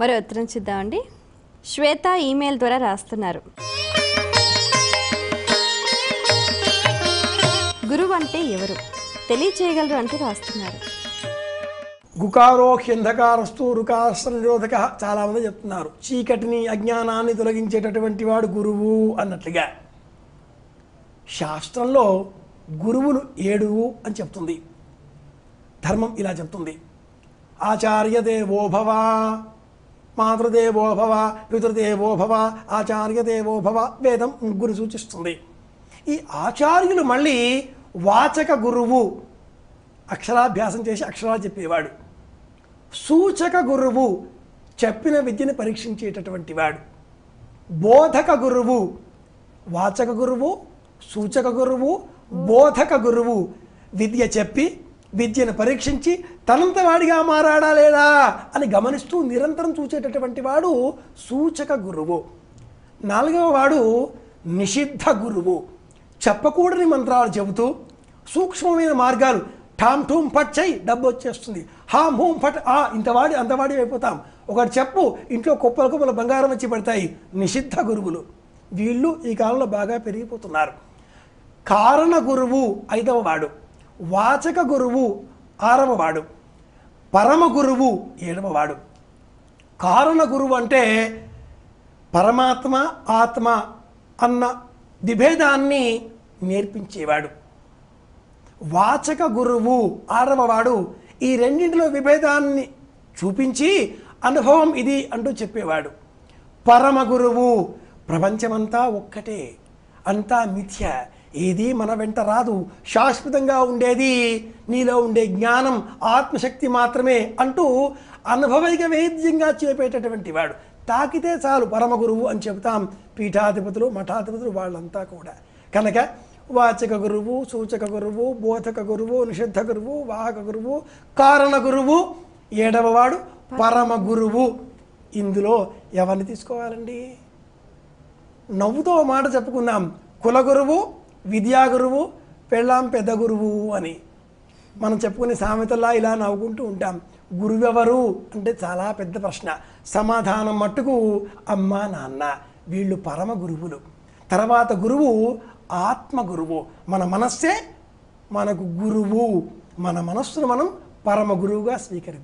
మరో ఉత్తరం చూద్దామండి. శ్వేత ఈమెయిల్ ద్వారా రాస్తున్నారు. గురువు అంటే ఎవరు తెలియచేయగలరు అంటూ రాస్తున్నారు. గుకారో హ్యంధకారస్తు రుకాస్త్ర నిరోధక, చాలామంది చెప్తున్నారు. చీకటిని అజ్ఞానాన్ని తొలగించేటటువంటి వాడు గురువు అన్నట్లుగా. శాస్త్రంలో గురువులు 7 అని చెప్తుంది. ధర్మం ఇలా చెప్తుంది. ఆచార్య దేవో భవ, మాతృదేవో భవ, పితృదేవో భవ, ఆచార్య దేవో భవ. వేదం ముగ్గురు సూచిస్తుంది. ఈ ఆచార్యులు మళ్ళీ వాచక గురువు, అక్షరాభ్యాసం చేసి అక్షరాలు చెప్పేవాడు. సూచక గురువు, చెప్పిన విద్యను పరీక్షించేటటువంటి వాడు. బోధక గురువు, వాచక గురువు, సూచక గురువు, బోధక గురువు. విద్య చెప్పి విద్యను పరీక్షించి తనంత వాడిగా మారాడా లేదా అని గమనిస్తూ నిరంతరం చూసేటటువంటి వాడు సూచక గురువు. 4వ వాడు నిషిద్ధ గురువు. చెప్పకూడని మంత్రాలు చెబుతూ సూక్ష్మమైన మార్గాలు, ఠామ్ ఠూమ్ ఫట్ చెయ్యి డబ్బు వచ్చేస్తుంది, హామ్ హూమ్ ఫట్ ఇంతవాడి అంతవాడి అయిపోతాం, ఒకటి చెప్పు ఇంట్లో కుప్పల కుప్పల బంగారం వచ్చి పడతాయి. నిషిద్ధ గురువులు వీళ్ళు ఈ కాలంలో బాగా పెరిగిపోతున్నారు. కారణ గురువు 5వ వాడు, వాచక గురువు 6వ వాడు, పరమ గురువు 7వ వాడు. కారణ గురువు అంటే పరమాత్మ ఆత్మ అన్న విభేదాన్ని నేర్పించేవాడు. వాచక గురువు 6వ వాడు ఈ రెండింటిలో విభేదాన్ని చూపించి అనుభవం ఇది అంటూ చెప్పేవాడు. పరమ గురువు ప్రపంచమంతా ఒక్కటే, అంతా మిథ్య, ఏది మన వెంట రాదు, శాశ్వతంగా ఉండేది నీలో ఉండే జ్ఞానం ఆత్మశక్తి మాత్రమే అంటూ అనుభవైక వేద్యంగా చెప్పేటటువంటి వాడు. తాకితే చాలు పరమ గురువు అని చెబుతాం. పీఠాధిపతులు మఠాధిపతులు వాళ్ళంతా కూడా. కనుక వాచక గురువు, సూచక గురువు, బోధక గురువు, నిషిద్ధ గురువు, వాహక గురువు, కారణ గురువు, 7వ వాడు పరమ గురువు. ఇందులో ఎవరిని తీసుకోవాలండి? నవ్వుతో మాట చెప్పుకుందాం. కులగురువు, విద్యాగురువు, పెళ్ళాం పెద్ద గురువు అని మనం చెప్పుకునే సామెతల్లా ఇలా నవ్వుకుంటూ ఉంటాం. గురువెవరు అంటే చాలా పెద్ద ప్రశ్న. సమాధానం మట్టుకు అమ్మ నాన్న, వీళ్ళు పరమ గురువులు. తర్వాత గురువు ఆత్మ గురువు. మన మనస్సే మనకు గురువు. మన మనస్సును మనం పరమ గురువుగా స్వీకరిద్దాం.